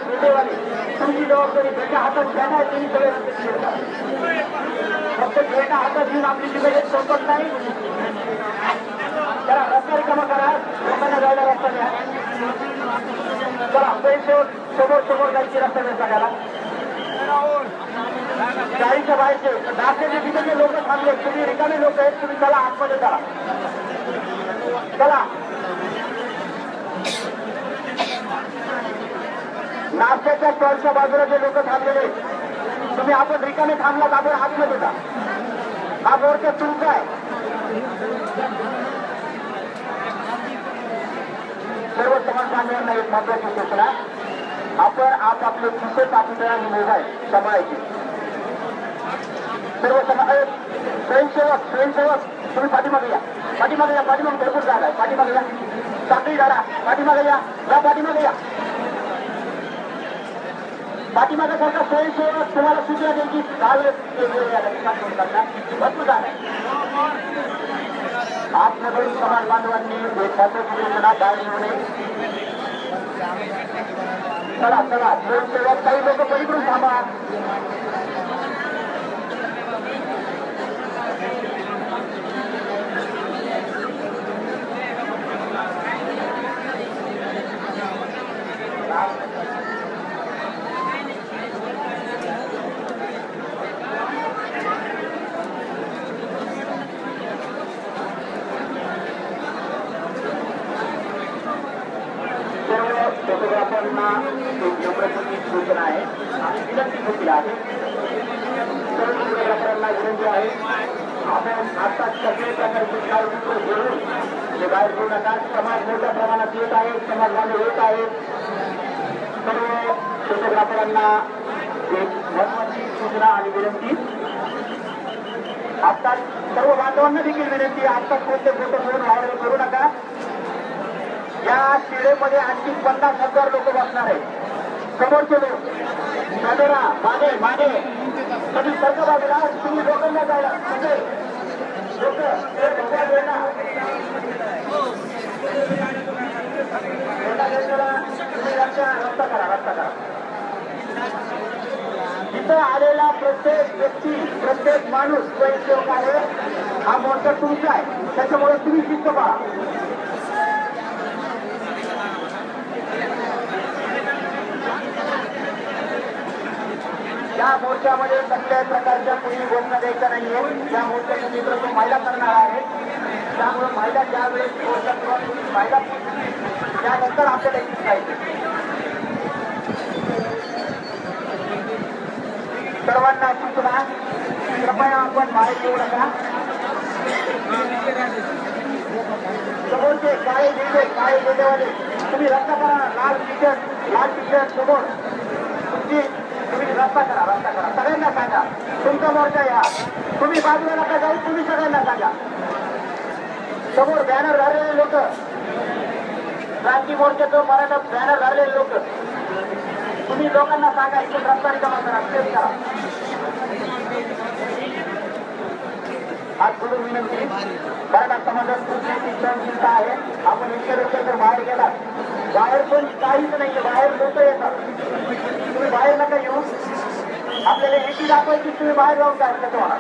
वेळेवाले तुमची जबाबदारी ज्याच्या हातात घ्या नाही त्यांनी सगळे फक्त ज्याच्या हातात घेऊन आपली जिम्मेदारी सोपत नाही. जरा रस्ता रिकामा करा, लोकांना जायला रस्ता द्या. चला स्वयंसेवक समोर समोर जायची रस्ता द्या सगळ्याला. गाडीच्या बाहेरचे नाश्त्याचे तिथे लोक थांबले, तुम्ही रिकामे लोक आहेत, तुम्ही चला आतमध्ये चला. चला नाश्त्याच्या स्टॉलच्या बाजूला जे लोक थांबलेले तुम्ही आपण रिकामे थांबलात, आपण आतमध्ये जा. हा मोर्चा तुमचा आहे. सर्व समाज बांधवांना एक महत्वाची सूचना, आपण आपापले खिसे पाठीवर आणि मोबाईल सांभाळायचे. सर्व समाज स्वयंसेवक तुम्ही पाठीमागे या, पाठीमागे या, पाठीमागे भरपूर जागा आहे, पाठीमागे या. साखळी दारा पाठीमागे या, पाठीमागे या. पाठीमागे सारखा स्वयंसेवक तुम्हाला सूचना द्यायची भरपूर जागा आहे. आतमधून समाज बांधवांनी एक महत्वाची सूचना गाडी येऊ नये. चला चला स्वयंसेवक काही लोक पलीकडून थांबा. फोटोग्राफरना एक नम्रतेची सूचना आहे आणि विनंती देखील आहे. सर्व फोटोग्राफरांना विनंती आहे, आपण आता सगळे प्रकारचे छायाचित्र घेऊन ते बाहेर घेऊ नका. समाज मोठ्या प्रमाणात येत आहे, समाज बांधव येत आहेत. सर्व फोटोग्राफरांना एक महत्वाची सूचना आणि विनंती. आता सर्व बांधवांना देखील विनंती, आता कोणते फोटो घेऊन व्हायरल करू नका. या शिळेमध्ये आणखी 50,000 लोक बसणार आहेत. समोरचे लोक साजरा मागे मागे कधी सर्व बाजूला तुम्ही लोकांना जायला म्हणजे लोक रस्ता करा, रस्ता करा. तिथं आलेला प्रत्येक व्यक्ती प्रत्येक माणूस स्वयंसेवक आहे. हा मोर्चा तुमचा आहे, त्याच्यामुळे तुम्ही शिस्त पहा. या मोर्चामध्ये कुठल्याही प्रकारच्या कुणी घोषणा द्यायच्या नाहीये. या मोर्चाचं नेतृत्व महिला करणार आहे. त्यामुळे महिला ज्या वेळेस महिला त्यानंतर आपल्याला इच्छित पाहिजे. सर्वांना सूचना, कृपया आपण बाहेर येऊ नका. समोरचे काळे गेलेवाले तुम्ही रस्ता करा. लाल टी शर्ट समोर तुम्ही रस्ता करा, रस्ता करा. सगळ्यांना सांगा तुमचा मोर्चा या. तुम्ही बाजूला नका जाऊ, तुम्ही सगळ्यांना सांगा. समोर बॅनर धरलेले लोक, क्रांती मोर्चाचं मराठा बॅनर धरलेले लोक, तुम्ही लोकांना सांगा इथून रस्ता रिकामा करा, स्टेज करा. आज पुढे विनंती, मराठा समाजात खूप मोठी सहनशीलता आहे. आपण इतके लोक जर बाहेर गेला, बाहेर पण काहीच नाहीये, बाहेर लोक येतात. तुम्ही बाहेर नका येऊ. आपल्याला एकी दाखवायची, तुम्ही बाहेर जाऊन काय तुम्हाला